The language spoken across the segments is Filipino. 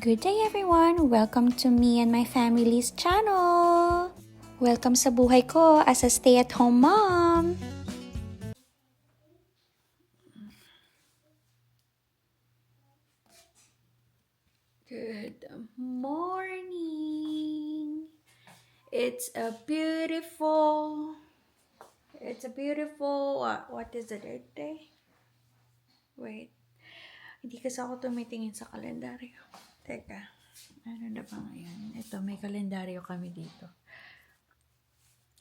Good day everyone! Welcome to me and my family's channel! Welcome sa buhay ko as a stay-at-home mom! Good morning! It's a beautiful, what is the date day? Wait, hindi kasi ako tumitingin sa kalendaryo. Teka, ano na ba ngayon? Ito, may kalendaryo kami dito.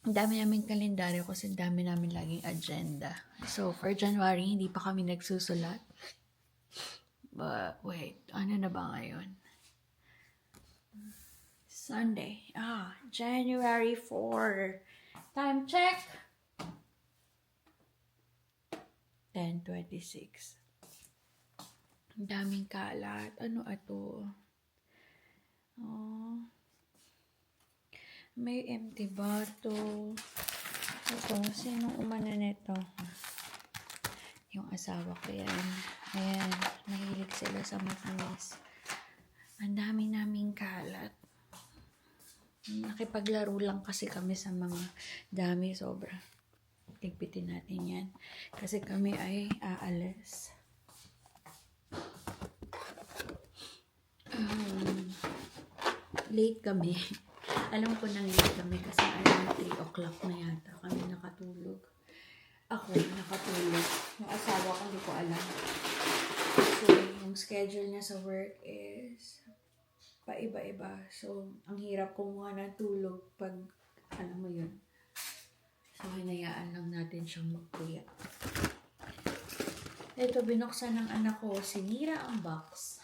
Ang dami namin kalendaryo kasi ang dami namin laging agenda. So, for January, hindi pa kami nagsusulat. But, wait, ano na ba ngayon? Sunday. January 4. Time check. 10:26. Ang daming kalat. Ano ato? Oh. May empty bottle. Ito, sinong umano nito? Yung asawa ko yan. Ayan, mahilig sila sa matamis. Ang dami naming kalat. Nakipaglaro lang kasi kami sa mga dami, sobra. Tigpitin natin yan. Kasi kami ay aalis. Late kami. Alam ko nang late kami kasi around 3 o'clock na yata kami nakatulog. Ako nakatulog. Yung asawa ko hindi ko alam. So, yung schedule niya sa work is paiba-iba. So, ang hirap kumuha ng tulog pag, alam mo yun. So, hinayaan lang natin siyang magpuyat. Ito, binuksan ng anak ko. Sinira ang box.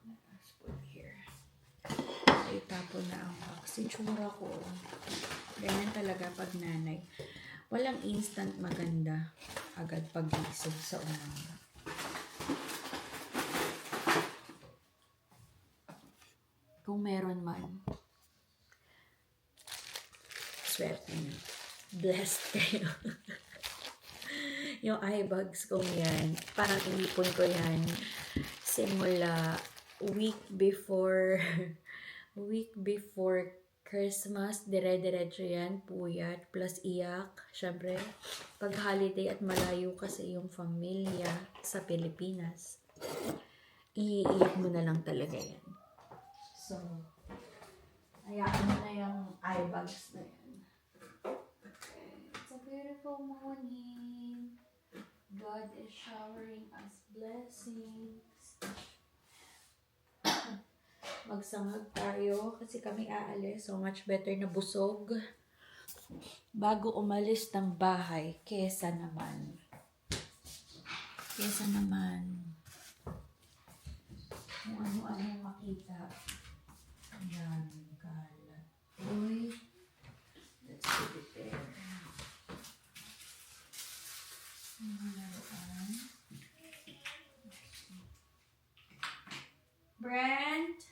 Let's put here. Itapon na ang box. Itsura ko. Ganyan talaga pag nanay. Walang instant maganda. Agad pag-isip sa umaga. Kung meron man, swerte niyo. Blessed kayo. Yung eye bags ko yan, parang inipon ko yan simula week before Christmas, dire-diretso yan, puyat, plus iyak. Syempre, pag holiday at malayo kasi yung familia sa Pilipinas, iiyak mo na lang talaga yan. So, hayaan mo na yung eye bags na yan. It's a beautiful morning. God is showering us blessings. Magsangag tayo kasi kami aalis. So much better na busog bago umalis ng bahay kesa naman kung ano-ano makita. Ayan, kalat. Uy, let's put it there. Brent,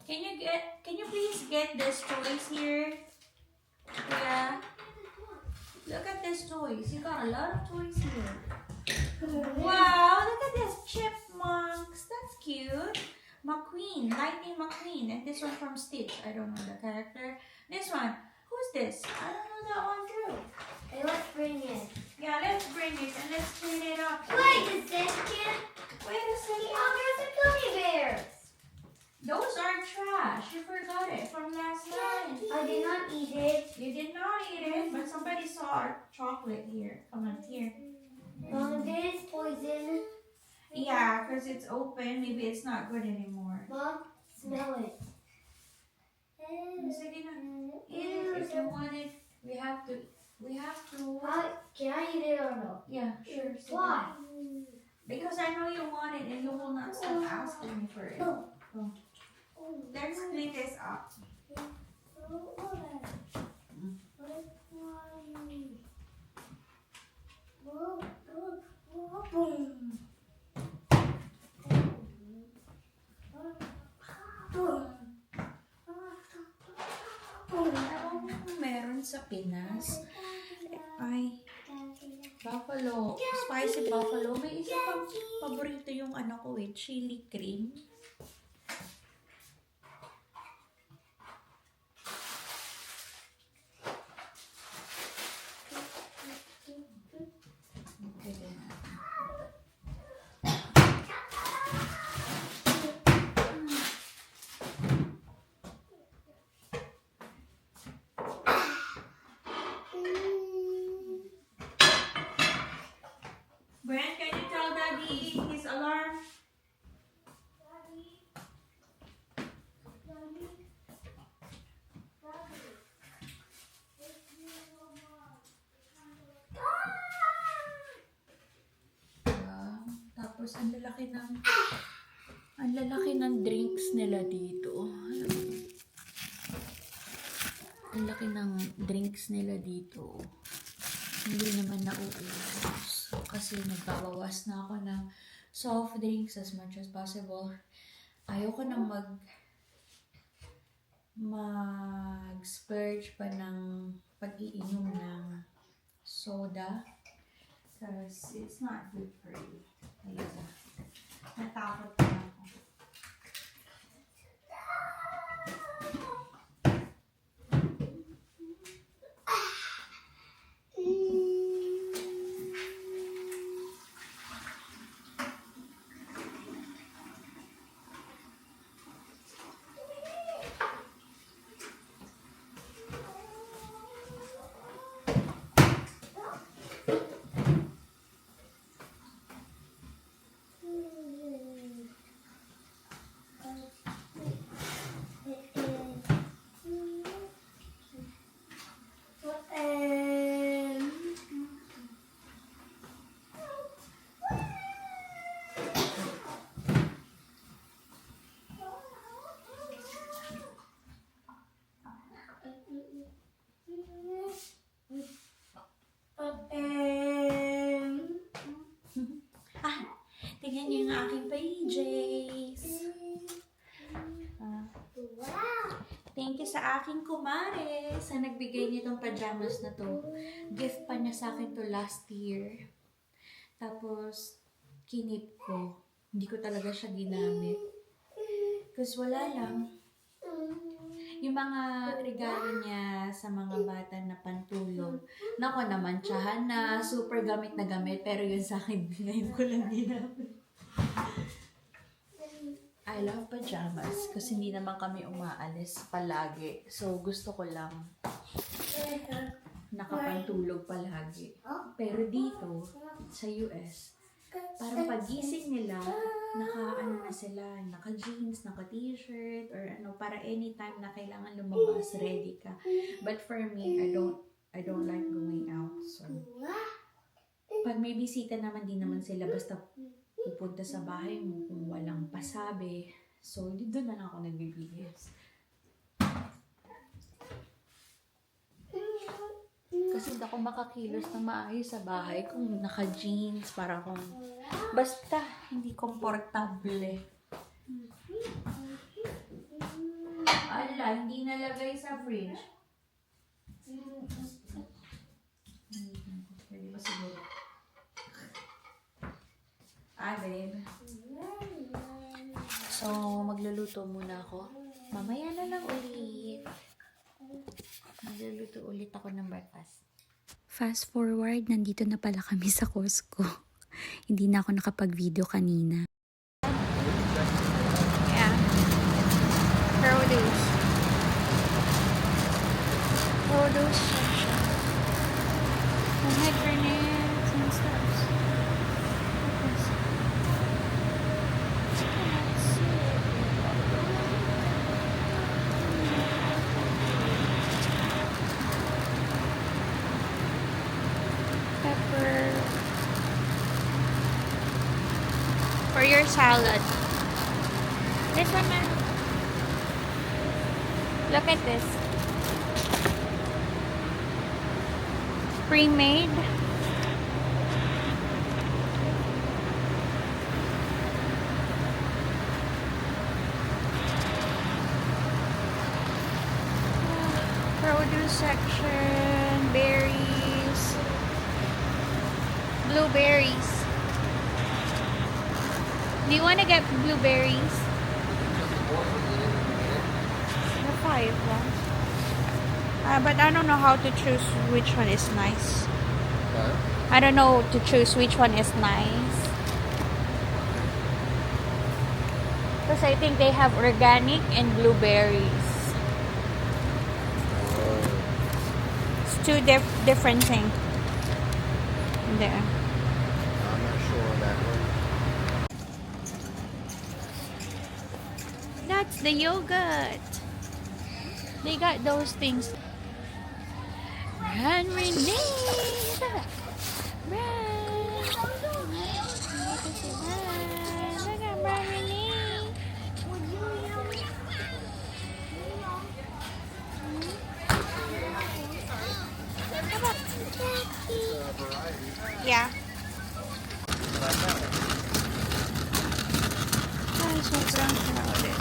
can you please get this toys here? Yeah. Look at this toys. You got a lot of toys here. Wow, look at this chipmunks. That's cute. McQueen, Lightning McQueen, and this one from Stitch. I don't know the character. This one, who's this? I don't know that one too. Hey, let's bring it. Yeah, let's bring it and let's clean it up. Wait, is this kid? Wait a second. Oh, there's the gummy bears. Those are trash. You forgot it from last night. I did not eat it. You did not eat it, but somebody saw our chocolate here. Come on, here. Mom, this is poison. Yeah, because it's open. Maybe it's not good anymore. Mom, smell it. Sige na. Eat it if you want it. We have to. Can I eat it or no? Yeah, sure. Sige. Why? Because I know you want it and you will not stop asking me for it. No. Go. Let's clean this up. Meron sa Pinas. Ay, bawal buffalo. Spicy buffalo. May isa pang paborito yung ano ko eh, chili cream. Okay din. Brent, can you tell Daddy his alarm? Tapos ang lalaki ng drinks nila dito. Ang laki ng drinks nila dito. Hindi naman nauubos. Kasi nagbabawas na ako ng soft drinks as much as possible. Ayoko nang mag-splurge pa ng pag-iinom ng soda. Because it's not good for you. Ayun. Natakot na ako. Tingnan niyo yung aking pages. Thank you sa aking kumare sa nagbigay nitong pajamas na to. Gift pa niya sa akin to last year. Tapos, kinip ko. Hindi ko talaga siya ginamit. Kasi wala lang. Yung mga regalo niya sa mga bata na pantulog. Nako naman, tsahan na super gamit na gamit. Pero yun sa akin, ngayon ko lang ginamit. I love pajamas kasi hindi naman kami umaalis palagi. So, gusto ko lang nakapantulog palagi. Pero dito, sa US, parang pagising nila, naka jeans, naka t-shirt, or ano, para anytime na kailangan lumabas, ready ka. But for me, I don't like going out. So, pag may bisita naman, di naman sila basta pupunta sa bahay mo kung walang pasabi. So, doon na lang ako nagbibihis. Kasi hindi ako makakilos ng maayos sa bahay kung naka-jeans, para kung basta hindi komportable. Ala, hindi nalagay sa fridge. Pwede ba siguro? Babe. So, magluluto muna ako. Mamaya na lang ulit. Magluluto ulit ako ng breakfast. Fast forward, nandito na pala kami sa Costco. Hindi na ako nakapag-video kanina. Yeah. Produce. Produce section. Homemade grenades and stuff. Pepper. For your salad. This one, man. Look at this. Pre-made. Produce section, berries. blueberries. Do you want to get blueberries? The 5 lang. But I don't know how to choose which one is nice. I don't know to choose which one is nice. Because I think they have organic and blueberries. It's two different things. There. I'm not sure on that one. That's the yogurt. They got those things. Run, Renee! Run! Look at Run, Renee! Yeah. Ay, sobrang crowded.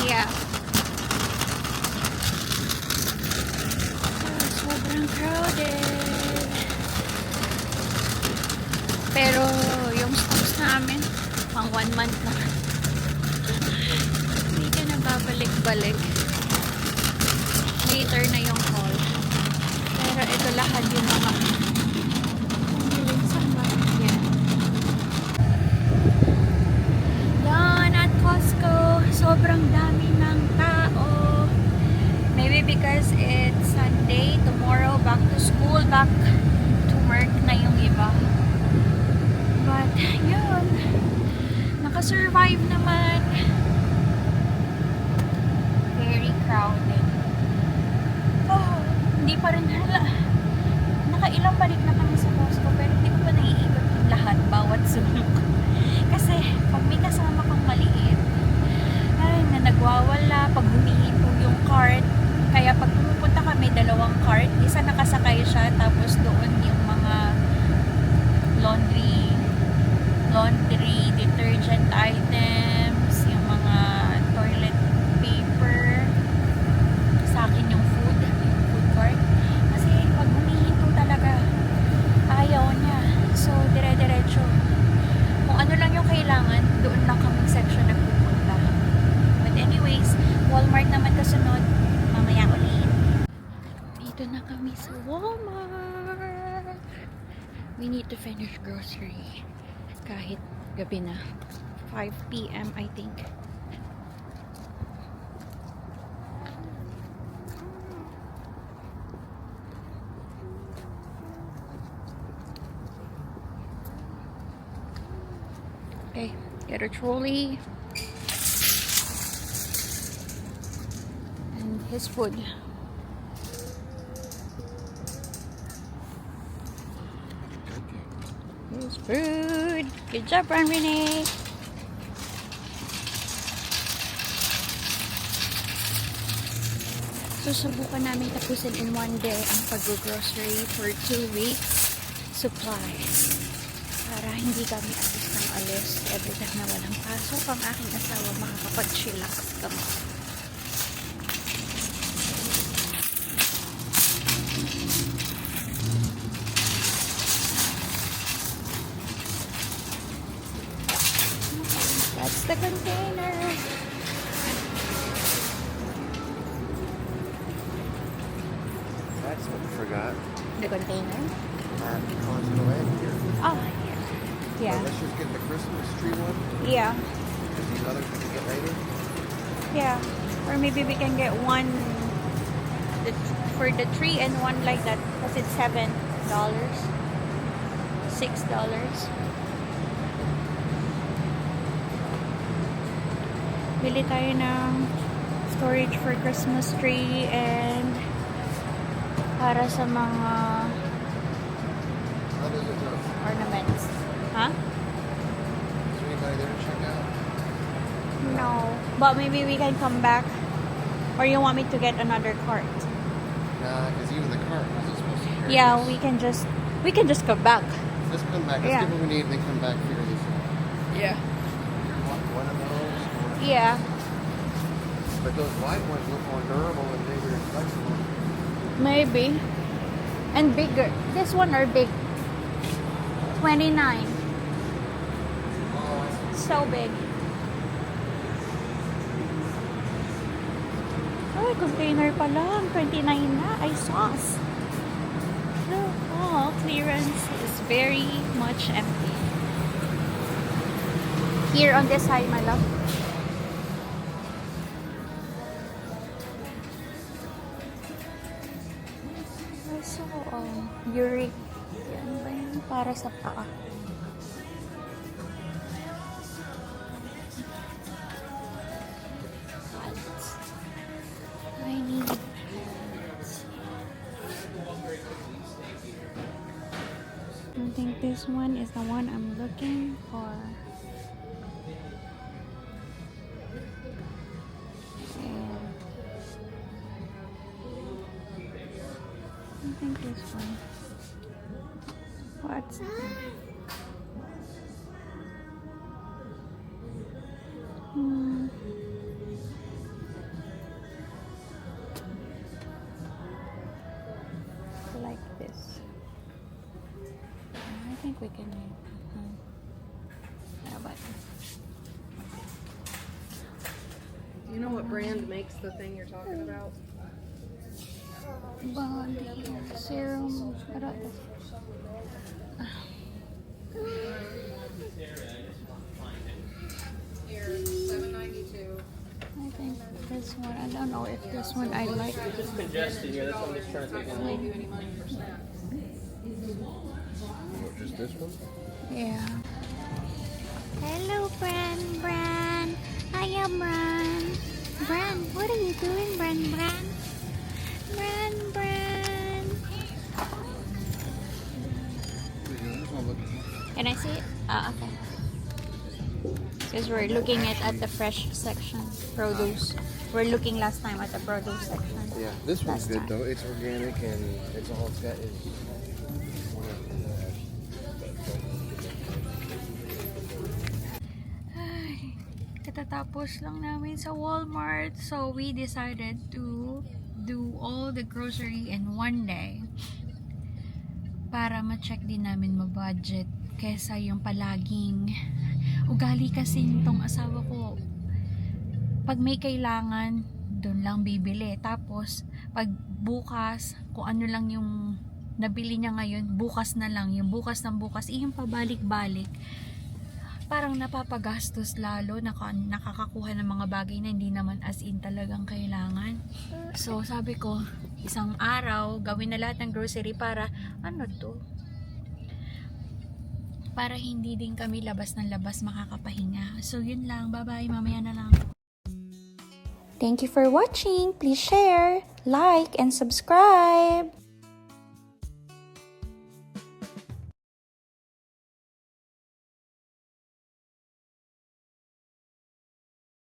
Yeah. Ay, sobrang crowded. Pero yung stocks namin, pang 1 month na. Hindi ka na babalik-balik. Later na yung haul. Pero ito lahat yung mga pumili sa yan. Yan at Costco. Sobrang dami ng tao. Maybe because it's Sunday, tomorrow back to school, back to work na yung iba. But yun, nakasurvive naman. Very crowded. Oh, hindi pa rin hala. Nakailang balik na kami sa Costco pero hindi ko pa naiikot yung lahat bawat sulok. Kasi pag may kasama kang maliit, ay na nagwawala pag humihinto yung cart. Kaya pag pumupunta kami, 2 cart, isa nakasakay siya tapos doon yung mga laundry detergent items, yung mga toilet paper, sa akin yung food cart. Kasi pag humihinto talaga, ayaw niya. So, dire-diretso. Kung ano lang yung kailangan, doon lang kaming section nagpupunta. But anyways, Walmart naman kasunod. Mamaya ulit. Dito na kami sa Walmart. We need to finish grocery. Kahit gabi na. 5 p.m. I think. Okay, get a trolley. And his food. His food. Good job, Ron Renee. Susubukan namin tapusin in 1 day ang pag-grocery for 2 weeks supply. Para hindi kami alis ng alis every time na walang pasok ang aking asawa, makakapag-chillax kami. That's the container. That's what we forgot. The container? Costco and here. Oh, yeah. Let's just get the Christmas tree one. Yeah. Because these others we can get later. Yeah. Or maybe we can get one for the tree and one like that because it's $7. $6. Bili tayo ng storage for Christmas tree and para sa mga How does it look? ornaments. Huh? Is there anybody there to check out? No. But maybe we can come back. Or you want me to get another cart? Nah, because even the cart wasn't supposed to carry Yeah, this. we can just come back. Let's come back. Let's Yeah. get what we need and then come back figure this out. Yeah. One of those. Yeah. But those white ones look more durable and bigger and flexible. Maybe. And bigger. This one are big. 29. So big. Ay, container pa lang. 29 na. Ay, sauce. Oh, clearance is very much empty. Here on this side, my love. So, uric. Yan ba yun? Para sa paa. I need pads. I think this one is the one I'm looking for. And I think this one. What's like this. I think we can yeah, but Do you know what brand makes the thing you're talking about? bond serum. I don't know. Here, $7.92. I think this one. I don't know if this one I like. It's just congested here. That's why I'm just trying to take it Save home. you any money for snacks. What, just this one? Yeah. Hello, Bran. Bran. Hiya, Bran. Bran, what are you doing, Bran? Bran. Bran. Bran. This one looks. Can I see it? Ah, okay. Because we're looking at the fresh section, produce. We're looking last time at the produce section. Yeah, this one's Last good time. though. It's organic and it's all it's got is. Ay, katatapos lang namin sa Walmart. So, we decided to do all the grocery in one day. Para ma-check din namin ma-budget. Kesa yung palaging ugali kasi nitong asawa ko. Pag may kailangan, doon lang bibili. Tapos, pag bukas, kung ano lang yung nabili niya ngayon, bukas na lang. Yung bukas ng bukas, yung pabalik-balik. Parang napapagastos lalo, nakakakuha ng mga bagay na hindi naman as in talagang kailangan. So, sabi ko, isang araw, gawin na lahat ng grocery para, para hindi din kami labas ng labas makakapahinga. So, yun lang. Bye-bye. Mamaya na lang. Thank you for watching. Please share, like, and subscribe.